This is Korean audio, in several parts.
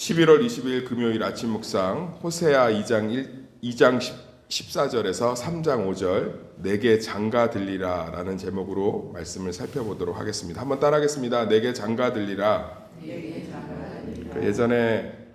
11월 20일 금요일 아침 묵상 호세아 2장 14절에서 3장 5절 내게 장가 들리라 라는 제목으로 말씀을 살펴보도록 하겠습니다. 한번 따라하겠습니다. 내게 장가 들리라. 예전에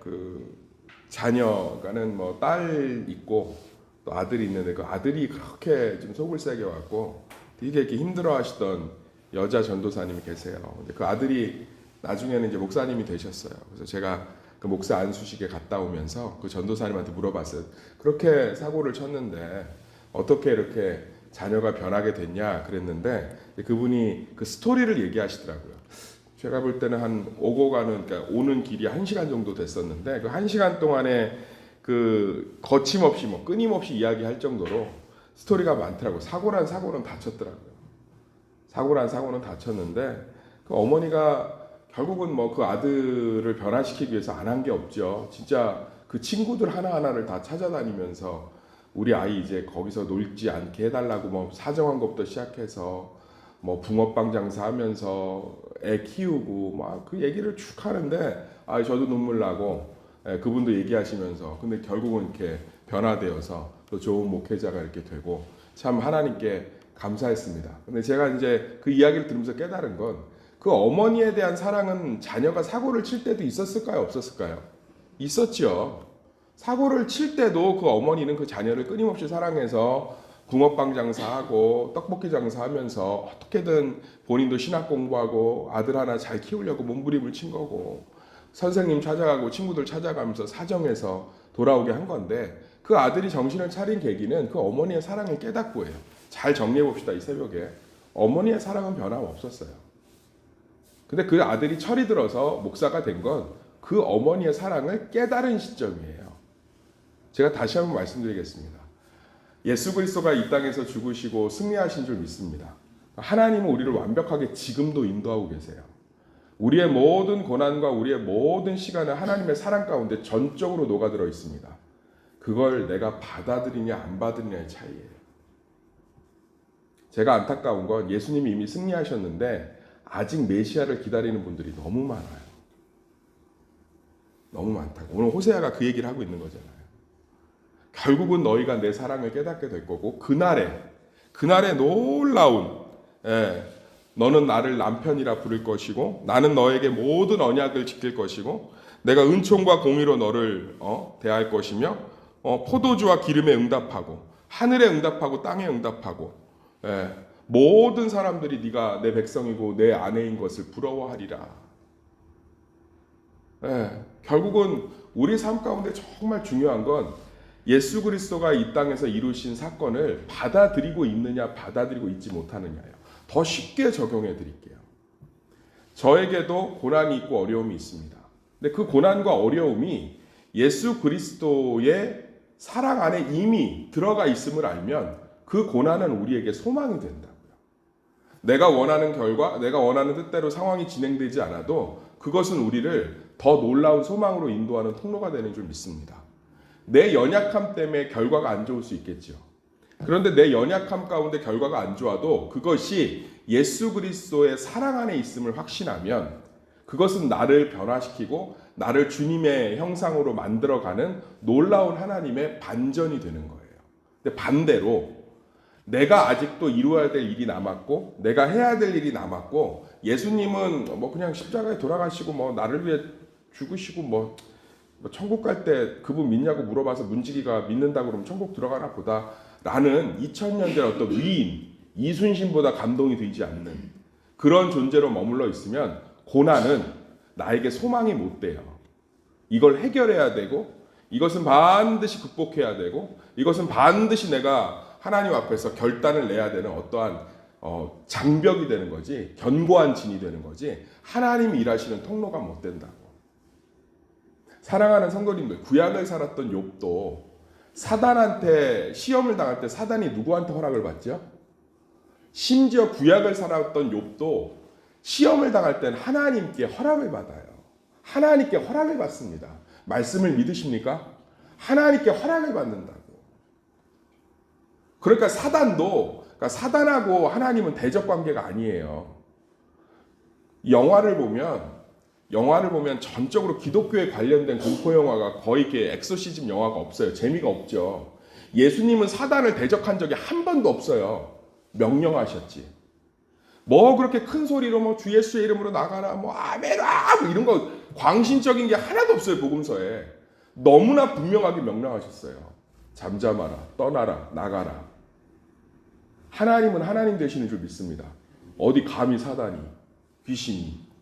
자녀가는 딸 있고 또 아들이 있는데 그 아들이 그렇게 좀 속을 세게 왔고 되게 이렇게 힘들어 하시던 여자 전도사님이 계세요. 근데 그 아들이 나중에는 이제 목사님이 되셨어요. 그래서 제가 그 목사 안수식에 갔다 오면서 그 전도사님한테 물어봤어요. 그렇게 사고를 쳤는데 어떻게 이렇게 자녀가 변하게 됐냐 그랬는데 그분이 그 스토리를 얘기하시더라고요. 제가 볼 때는 한 오고 가는 그러니까 오는 길이 1시간 정도 됐었는데 그 1시간 동안에 그 거침없이 끊임없이 이야기할 정도로 스토리가 많더라고요. 사고란 사고는 다쳤더라고요. 사고란 사고는 다쳤는데 그 어머니가 결국은 그 아들을 변화시키기 위해서 안 한 게 없죠. 진짜 그 친구들 하나하나를 다 찾아다니면서 우리 아이 이제 거기서 놀지 않게 해달라고 사정한 것부터 시작해서 붕어빵 장사하면서 애 키우고 막 그 얘기를 쭉 하는데 저도 눈물 나고 그분도 얘기하시면서 근데 결국은 이렇게 변화되어서 또 좋은 목회자가 이렇게 되고 참 하나님께 감사했습니다. 근데 제가 이제 그 이야기를 들으면서 깨달은 건 그 어머니에 대한 사랑은 자녀가 사고를 칠 때도 있었을까요? 없었을까요? 있었죠. 사고를 칠 때도 그 어머니는 그 자녀를 끊임없이 사랑해서 붕어빵 장사하고 떡볶이 장사하면서 어떻게든 본인도 신학 공부하고 아들 하나 잘 키우려고 몸부림을 친 거고 선생님 찾아가고 친구들 찾아가면서 사정해서 돌아오게 한 건데 그 아들이 정신을 차린 계기는 그 어머니의 사랑을 깨닫고예요. 잘 정리해 봅시다. 이 새벽에 어머니의 사랑은 변함없었어요. 근데 그 아들이 철이 들어서 목사가 된 건 그 어머니의 사랑을 깨달은 시점이에요. 제가 다시 한번 말씀드리겠습니다. 예수 그리스도가 이 땅에서 죽으시고 승리하신 줄 믿습니다. 하나님은 우리를 완벽하게 지금도 인도하고 계세요. 우리의 모든 고난과 우리의 모든 시간은 하나님의 사랑 가운데 전적으로 녹아들어 있습니다. 그걸 내가 받아들이냐 안 받아들이냐의 차이예요. 제가 안타까운 건 예수님이 이미 승리하셨는데 아직 메시아를 기다리는 분들이 너무 많아요. 너무 많다고. 오늘 호세아가 그 얘기를 하고 있는 거잖아요. 결국은 너희가 내 사랑을 깨닫게 될 거고 그날에 놀라운 너는 나를 남편이라 부를 것이고 나는 너에게 모든 언약을 지킬 것이고 내가 은총과 공의로 너를 대할 것이며 포도주와 기름에 응답하고 하늘에 응답하고 땅에 응답하고 모든 사람들이 네가 내 백성이고 내 아내인 것을 부러워하리라. 결국은 우리 삶 가운데 정말 중요한 건 예수 그리스도가 이 땅에서 이루신 사건을 받아들이고 있느냐 받아들이고 있지 못하느냐예요. 더 쉽게 적용해 드릴게요. 저에게도 고난이 있고 어려움이 있습니다. 근데 그 고난과 어려움이 예수 그리스도의 사랑 안에 이미 들어가 있음을 알면 그 고난은 우리에게 소망이 된다고요. 내가 원하는 결과, 내가 원하는 뜻대로 상황이 진행되지 않아도 그것은 우리를 더 놀라운 소망으로 인도하는 통로가 되는 줄 믿습니다. 내 연약함 때문에 결과가 안 좋을 수 있겠죠. 그런데 내 연약함 가운데 결과가 안 좋아도 그것이 예수 그리스도의 사랑 안에 있음을 확신하면 그것은 나를 변화시키고 나를 주님의 형상으로 만들어가는 놀라운 하나님의 반전이 되는 거예요. 근데 반대로 내가 아직도 이루어야 될 일이 남았고 내가 해야 될 일이 남았고 예수님은 그냥 십자가에 돌아가시고 나를 위해 죽으시고 천국 갈 때 그분 믿냐고 물어봐서 문지기가 믿는다고 그러면 천국 들어가나 보다 라는 2000년 전 어떤 위인 이순신보다 감동이 되지 않는 그런 존재로 머물러 있으면 고난은 나에게 소망이 못 돼요. 이걸 해결해야 되고 이것은 반드시 극복해야 되고 이것은 반드시 내가 하나님 앞에서 결단을 내야 되는 어떠한 장벽이 되는 거지 견고한 진이 되는 거지 하나님이 일하시는 통로가 못 된다고. 사랑하는 성도님들, 구약을 살았던 욥도 사단한테 시험을 당할 때 사단이 누구한테 허락을 받죠? 심지어 구약을 살았던 욥도 시험을 당할 때는 하나님께 허락을 받아요. 하나님께 허락을 받습니다. 말씀을 믿으십니까? 하나님께 허락을 받는다고. 그러니까 사단하고 하나님은 대적 관계가 아니에요. 영화를 보면 영화를 보면 전적으로 기독교에 관련된 공포 영화가 거의 이렇게 엑소시즘 영화가 없어요. 재미가 없죠. 예수님은 사단을 대적한 적이 한 번도 없어요. 명령하셨지. 뭐 그렇게 큰 소리로 뭐 주 예수의 이름으로 나가라, 뭐 아멘아, 뭐 이런 거 광신적인 게 하나도 없어요. 복음서에 너무나 분명하게 명령하셨어요. 잠잠하라, 떠나라, 나가라. 하나님은 하나님 되시는 줄 믿습니다. 어디 감히 사단이, 귀신이.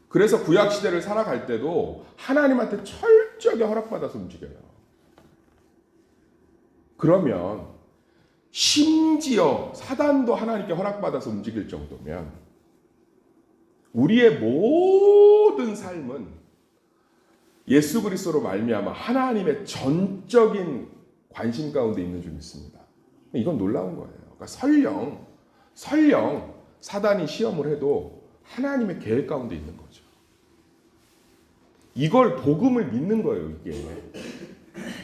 그래서 구약 시대를 살아갈 때도 하나님한테 철저하게 허락받아서 움직여요. 그러면 심지어 사단도 하나님께 허락받아서 움직일 정도면 우리의 모든 삶은 예수 그리스도로 말미암아 하나님의 전적인 관심 가운데 있는 줄 믿습니다. 이건 놀라운 거예요. 그러니까 설령 사단이 시험을 해도 하나님의 계획 가운데 있는 거죠. 이걸 복음을 믿는 거예요, 이게.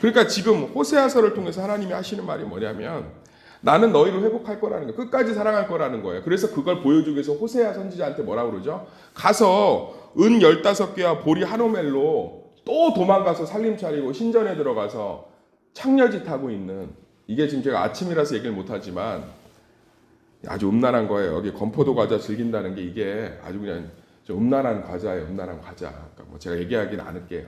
그러니까 지금 호세아서를 통해서 하나님이 하시는 말이 뭐냐면 나는 너희를 회복할 거라는 거예요. 끝까지 사랑할 거라는 거예요. 그래서 그걸 보여주기 위해서 호세아 선지자한테 뭐라고 그러죠? 가서 은 15개와 보리 한 오멜로 또 도망가서 살림 차리고 신전에 들어가서 창녀짓 하고 있는, 이게 지금 제가 아침이라서 얘기를 못하지만 아주 음란한 거예요. 여기 건포도 과자 즐긴다는 게 이게 아주 그냥 좀 음란한 과자예요. 음란한 과자. 그러니까 뭐 제가 얘기하기는 않을게요.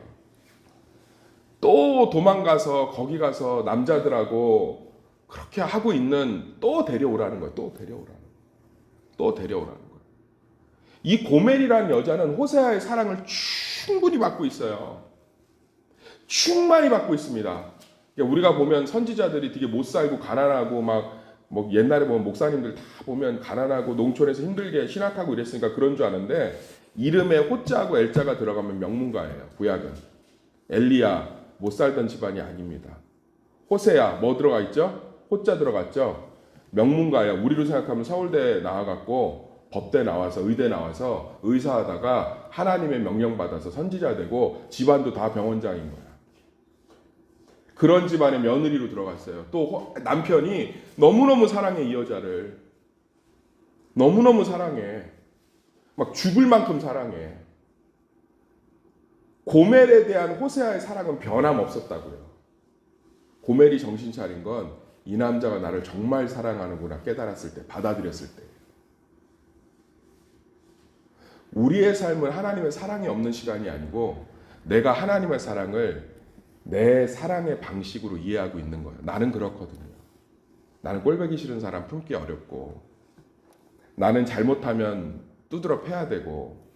또 도망가서 거기 가서 남자들하고 그렇게 하고 있는, 또 데려오라는 거예요. 또 데려오라는 거예요. 이 고멜이라는 여자는 호세아의 사랑을 충분히 받고 있어요. 충만히 받고 있습니다. 우리가 보면 선지자들이 되게 못 살고 가난하고 막 뭐 옛날에 보면 목사님들 다 보면 가난하고 농촌에서 힘들게 신학하고 이랬으니까 그런 줄 아는데 이름에 호자하고 엘자가 들어가면 명문가예요. 구약은 엘리야 못 살던 집안이 아닙니다. 호세야 뭐 들어가 있죠? 호자 들어갔죠? 명문가야. 우리로 생각하면 서울대 나와갖고 법대 나와서 의대 나와서 의사하다가 하나님의 명령 받아서 선지자 되고 집안도 다 병원장인 거야. 그런 집안의 며느리로 들어갔어요. 또 남편이 너무너무 사랑해, 이 여자를. 너무너무 사랑해. 막 죽을 만큼 사랑해. 고멜에 대한 호세아의 사랑은 변함없었다고요. 고멜이 정신 차린 건 이 남자가 나를 정말 사랑하는구나 깨달았을 때, 받아들였을 때. 우리의 삶은 하나님의 사랑이 없는 시간이 아니고 내가 하나님의 사랑을 내 사랑의 방식으로 이해하고 있는 거예요. 나는 그렇거든요. 나는 꼴보기 싫은 사람 품기 어렵고, 나는 잘못하면 두드러 패야 되고,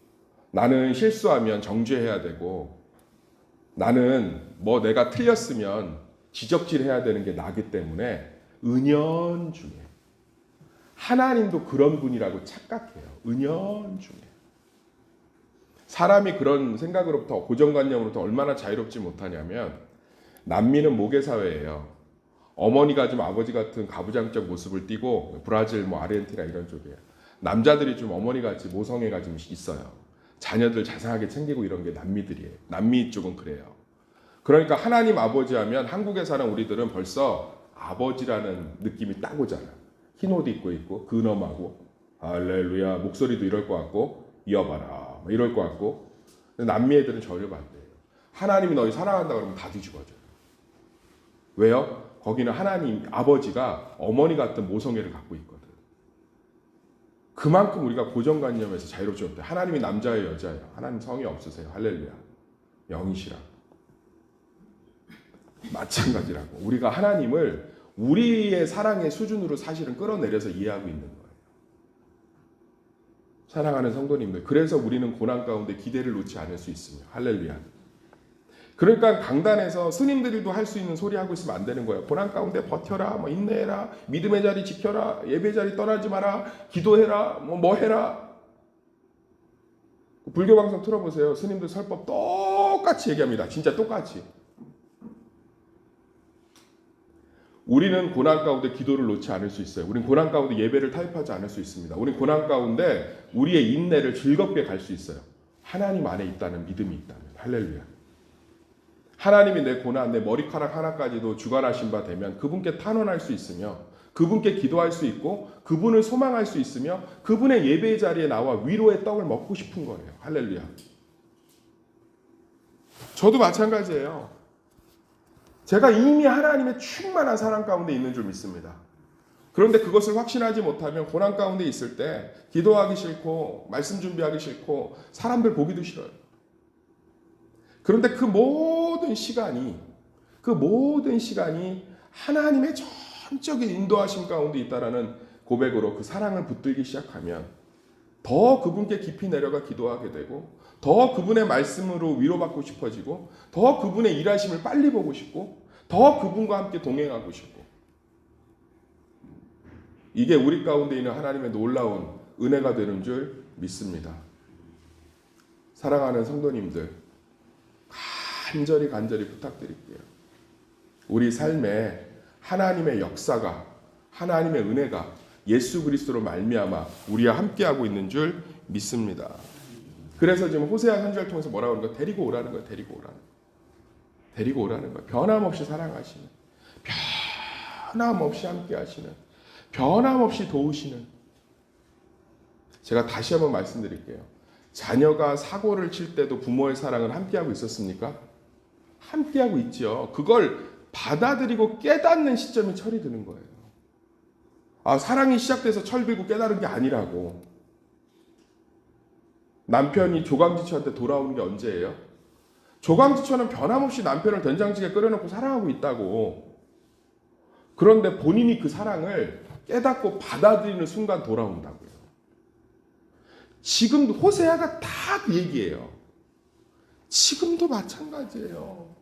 나는 실수하면 정죄해야 되고, 나는 뭐 내가 틀렸으면 지적질해야 되는 게 나기 때문에 은연중에 하나님도 그런 분이라고 착각해요. 은연중에. 사람이 그런 생각으로부터, 고정관념으로부터 얼마나 자유롭지 못하냐면 남미는 모계사회예요. 어머니가 좀 아버지 같은 가부장적 모습을 띠고, 브라질 뭐 아르헨티나 이런 쪽이에요. 남자들이 좀 어머니같이 모성애가 좀 있어요. 자녀들 자상하게 챙기고 이런 게 남미들이에요. 남미 쪽은 그래요. 그러니까 하나님 아버지 하면 한국에 사는 우리들은 벌써 아버지라는 느낌이 딱 오잖아. 흰 옷 입고 있고 근엄하고 할렐루야 목소리도 이럴 것 같고 이어봐라 이럴 것 같고. 근데 남미 애들은 전혀 반대예요. 하나님이 너희 사랑한다 그러면 다 뒤집어져요. 왜요? 거기는 하나님 아버지가 어머니 같은 모성애를 갖고 있거든. 그만큼 우리가 고정관념에서 자유롭지 못해. 하나님이 남자예요, 여자예요? 하나님 성이 없으세요. 할렐루야. 영이시라. 마찬가지라고. 우리가 하나님을 우리의 사랑의 수준으로 사실은 끌어내려서 이해하고 있는 거예요. 사랑하는 성도님들, 그래서 우리는 고난 가운데 기대를 놓지 않을 수 있으며. 할렐루야. 그러니까 강단에서 스님들도 할 수 있는 소리 하고 있으면 안 되는 거예요. 고난 가운데 버텨라, 뭐 인내해라, 믿음의 자리 지켜라, 예배 자리 떠나지 마라, 기도해라, 뭐 해라. 불교 방송 틀어보세요. 스님들 설법 똑같이 얘기합니다. 진짜 똑같이. 우리는 고난 가운데 기도를 놓지 않을 수 있어요. 우리는 고난 가운데 예배를 타협하지 않을 수 있습니다. 우리는 고난 가운데 우리의 인내를 즐겁게 갈 수 있어요. 하나님 안에 있다는 믿음이 있다면. 할렐루야. 하나님이 내 고난, 내 머리카락 하나까지도 주관하신 바 되면 그분께 탄원할 수 있으며 그분께 기도할 수 있고 그분을 소망할 수 있으며 그분의 예배의 자리에 나와 위로의 떡을 먹고 싶은 거예요. 할렐루야. 저도 마찬가지예요. 제가 이미 하나님의 충만한 사랑 가운데 있는 줄 믿습니다. 그런데 그것을 확신하지 못하면 고난 가운데 있을 때 기도하기 싫고 말씀 준비하기 싫고 사람들 보기도 싫어요. 그런데 그 모든 시간이 하나님의 전적인 인도하심 가운데 있다라는 고백으로 그 사랑을 붙들기 시작하면 더 그분께 깊이 내려가 기도하게 되고 더 그분의 말씀으로 위로받고 싶어지고 더 그분의 일하심을 빨리 보고 싶고 더 그분과 함께 동행하고 싶고 이게 우리 가운데 있는 하나님의 놀라운 은혜가 되는 줄 믿습니다. 사랑하는 성도님들, 간절히 부탁드릴게요. 우리 삶에 하나님의 역사가, 하나님의 은혜가 예수 그리스도로 말미암아 우리와 함께하고 있는 줄 믿습니다. 그래서 지금 호세아 선지자를 통해서 뭐라고 하는 거예요? 데리고 오라는 거예요. 데리고 오라는 거예요. 변함없이 사랑하시는, 변함없이 함께하시는, 변함없이 도우시는. 제가 다시 한번 말씀드릴게요. 자녀가 사고를 칠 때도 부모의 사랑을 함께하고 있었습니까? 함께하고 있죠. 그걸 받아들이고 깨닫는 시점이 철이 드는 거예요. 사랑이 시작돼서 철 들고 깨달은 게 아니라고. 남편이 조강지처한테 돌아오는 게 언제예요? 조강지처는 변함없이 남편을 된장찌개 끓여놓고 사랑하고 있다고. 그런데 본인이 그 사랑을 깨닫고 받아들이는 순간 돌아온다고요. 지금도 호세아가 다 그 얘기예요. 지금도 마찬가지예요.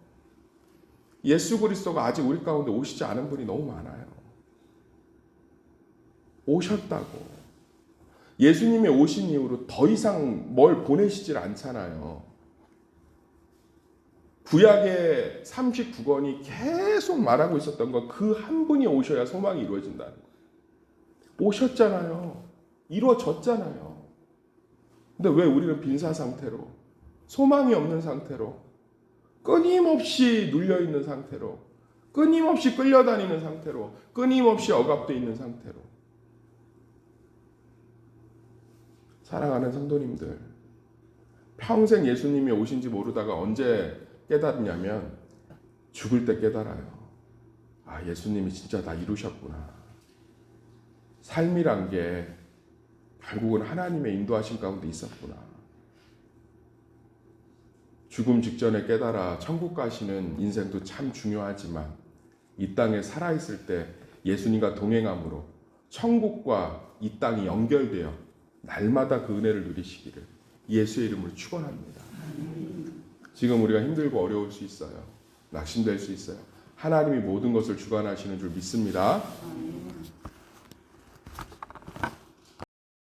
예수 그리스도가 아직 우리 가운데 오시지 않은 분이 너무 많아요. 오셨다고. 예수님이 오신 이후로 더 이상 뭘 보내시질 않잖아요. 구약의 39권이 계속 말하고 있었던 거, 그 한 분이 오셔야 소망이 이루어진다는 거예요. 오셨잖아요. 이루어졌잖아요. 근데 왜 우리는 빈사 상태로, 소망이 없는 상태로, 끊임없이 눌려있는 상태로, 끊임없이 끌려다니는 상태로, 끊임없이 억압되어 있는 상태로. 사랑하는 성도님들, 평생 예수님이 오신지 모르다가 언제 깨닫냐면 죽을 때 깨달아요. 예수님이 진짜 다 이루셨구나. 삶이란 게 결국은 하나님의 인도하심 가운데 있었구나. 죽음 직전에 깨달아 천국 가시는 인생도 참 중요하지만 이 땅에 살아있을 때 예수님과 동행함으로 천국과 이 땅이 연결되어 날마다 그 은혜를 누리시기를 예수의 이름으로 축원합니다. 지금 우리가 힘들고 어려울 수 있어요. 낙심될 수 있어요. 하나님이 모든 것을 주관하시는 줄 믿습니다.